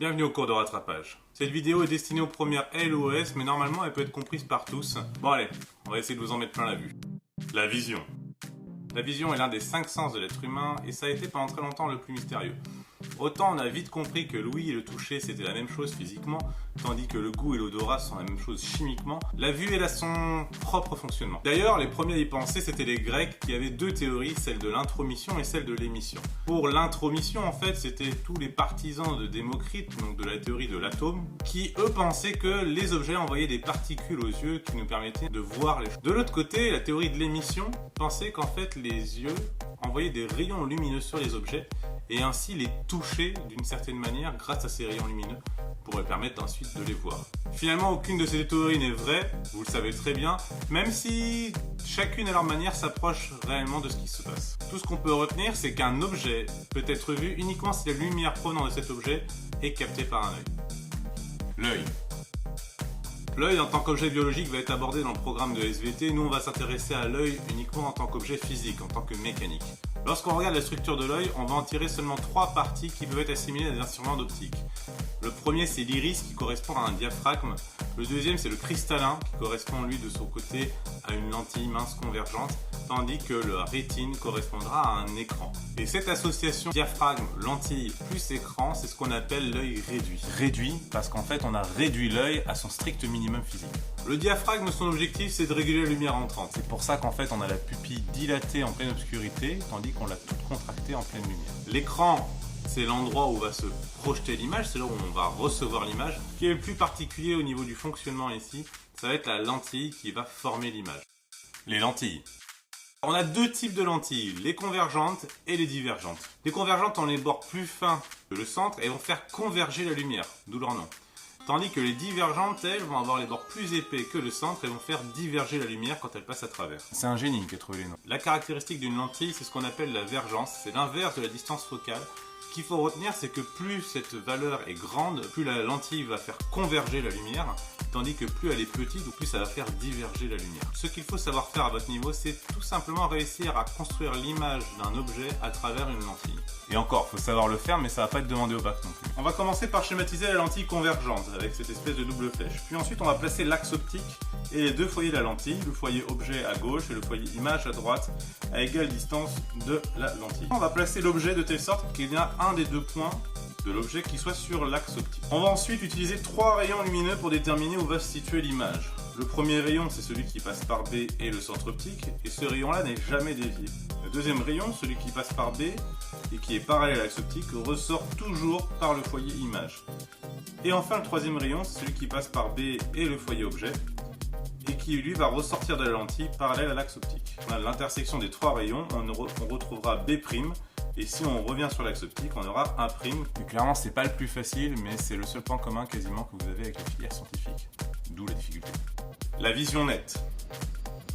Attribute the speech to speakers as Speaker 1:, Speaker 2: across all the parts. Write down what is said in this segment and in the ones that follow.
Speaker 1: Bienvenue au cours de rattrapage. Cette vidéo est destinée aux premières LOS, mais normalement elle peut être comprise par tous. Bon allez, on va essayer de vous en mettre plein la vue. La vision. La vision est l'un des 5 sens de l'être humain et ça a été pendant très longtemps le plus mystérieux. Autant on a vite compris que l'ouïe et le toucher c'était la même chose physiquement, tandis que le goût et l'odorat sont la même chose chimiquement, la vue elle a son propre fonctionnement. D'ailleurs, les premiers à y penser c'était les Grecs qui avaient deux théories, celle de l'intromission et celle de l'émission. Pour l'intromission en fait c'était tous les partisans de Démocrite, donc de la théorie de l'atome, qui eux pensaient que les objets envoyaient des particules aux yeux qui nous permettaient de voir les choses. De l'autre côté, la théorie de l'émission pensait qu'en fait les yeux envoyaient des rayons lumineux sur les objets et ainsi les toucher d'une certaine manière grâce à ces rayons lumineux pour leur permettre ensuite de les voir. Finalement, aucune de ces théories n'est vraie, vous le savez très bien, même si chacune à leur manière s'approche réellement de ce qui se passe. Tout ce qu'on peut retenir, c'est qu'un objet peut être vu uniquement si la lumière provenant de cet objet est captée par un œil. L'œil. L'œil en tant qu'objet biologique va être abordé dans le programme de SVT. Nous, on va s'intéresser à l'œil uniquement en tant qu'objet physique, en tant que mécanique. Lorsqu'on regarde la structure de l'œil, on va en tirer seulement 3 parties qui peuvent être assimilées à des instruments d'optique. Le premier, c'est l'iris qui correspond à un diaphragme. Le deuxième, c'est le cristallin qui correspond lui de son côté à une lentille mince convergente, tandis que la rétine correspondra à un écran. Et cette association diaphragme, lentille plus écran, c'est ce qu'on appelle l'œil réduit. Réduit parce qu'en fait on a réduit l'œil à son strict minimum physique. Le diaphragme, son objectif c'est de réguler la lumière entrante. C'est pour ça qu'en fait on a la pupille dilatée en pleine obscurité, tandis qu'on l'a toute contractée en pleine lumière. L'écran, c'est l'endroit où va se projeter l'image, c'est là où on va recevoir l'image. Ce qui est le plus particulier au niveau du fonctionnement ici, ça va être la lentille qui va former l'image. Les lentilles. On a deux types de lentilles, les convergentes et les divergentes. Les convergentes ont les bords plus fins que le centre et vont faire converger la lumière, d'où leur nom. Tandis que les divergentes, elles, vont avoir les bords plus épais que le centre et vont faire diverger la lumière quand elle passe à travers. C'est un génie qui a trouvé les noms. La caractéristique d'une lentille, c'est ce qu'on appelle la vergence, c'est l'inverse de la distance focale. Ce qu'il faut retenir, c'est que plus cette valeur est grande, plus la lentille va faire converger la lumière, tandis que plus elle est petite, ou plus ça va faire diverger la lumière. Ce qu'il faut savoir faire à votre niveau, c'est tout simplement réussir à construire l'image d'un objet à travers une lentille. Et encore, il faut savoir le faire, mais ça va pas être demandé au bac non plus. On va commencer par schématiser la lentille convergente, avec cette espèce de double flèche. Puis ensuite, on va placer l'axe optique et les deux foyers de la lentille, le foyer objet à gauche et le foyer image à droite, à égale distance de la lentille. On va placer l'objet de telle sorte qu'il y a un des deux points de l'objet qui soit sur l'axe optique. On va ensuite utiliser 3 rayons lumineux pour déterminer où va se situer l'image. Le premier rayon, c'est celui qui passe par B et le centre optique, et ce rayon-là n'est jamais dévié. Le deuxième rayon, celui qui passe par B et qui est parallèle à l'axe optique, ressort toujours par le foyer image. Et enfin, le troisième rayon, c'est celui qui passe par B et le foyer objet, et qui lui va ressortir de la lentille parallèle à l'axe optique. On a l'intersection des 3 rayons, on retrouvera B', et si on revient sur l'axe optique, on aura un prime. Et clairement, c'est pas le plus facile, mais c'est le seul point commun quasiment que vous avez avec la filière scientifique. D'où la difficulté. La vision nette.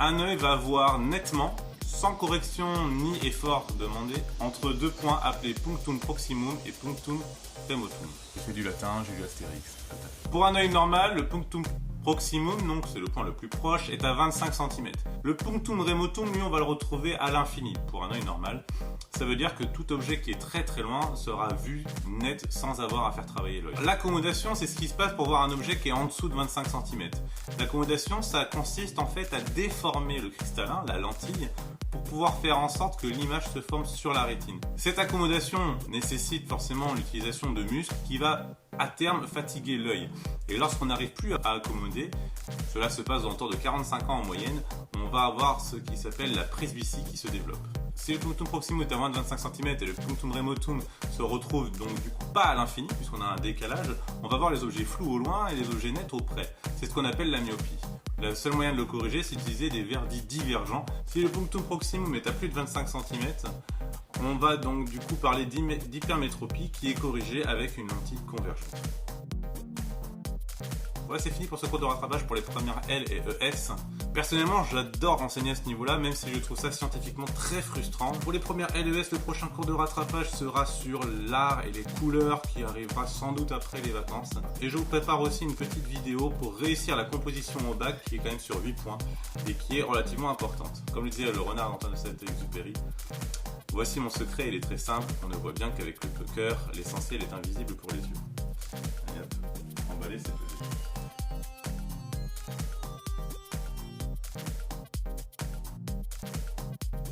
Speaker 1: Un œil va voir nettement, sans correction ni effort demandé, entre deux points appelés punctum proximum et punctum remotum. J'ai fait du latin, j'ai lu Astérix. Pour un œil normal, le punctum proximum, donc c'est le point le plus proche, est à 25 cm. Le punctum remotum, lui, on va le retrouver à l'infini pour un œil normal. Ça veut dire que tout objet qui est très très loin sera vu net sans avoir à faire travailler l'œil. L'accommodation, c'est ce qui se passe pour voir un objet qui est en dessous de 25 cm. L'accommodation, ça consiste en fait à déformer le cristallin, la lentille, pour pouvoir faire en sorte que l'image se forme sur la rétine. Cette accommodation nécessite forcément l'utilisation de muscles qui va à terme fatiguer l'œil. Et lorsqu'on n'arrive plus à accommoder, cela se passe autour de 45 ans en moyenne, on va avoir ce qui s'appelle la presbytie qui se développe. Si le punctum proximum est à moins de 25 cm et le punctum remotum se retrouve donc du coup pas à l'infini puisqu'on a un décalage, on va voir les objets flous au loin et les objets nets au près. C'est ce qu'on appelle la myopie. Le seul moyen de le corriger, c'est d'utiliser des verres dits divergents. Si le punctum proximum est à plus de 25 cm, on va donc du coup parler d'hypermétropie qui est corrigée avec une lentille convergente. Voilà, c'est fini pour ce cours de rattrapage pour les premières L et ES. Personnellement, j'adore enseigner à ce niveau-là, même si je trouve ça scientifiquement très frustrant. Pour les premières L et ES, le prochain cours de rattrapage sera sur l'art et les couleurs, qui arrivera sans doute après les vacances. Et je vous prépare aussi une petite vidéo pour réussir la composition au bac, qui est quand même sur 8 points, et qui est relativement importante. Comme le disait le renard d'Antoine de Saint-Exupéry, voici mon secret, il est très simple, on ne voit bien qu'avec le cœur, l'essentiel est invisible pour les yeux. laisser peser.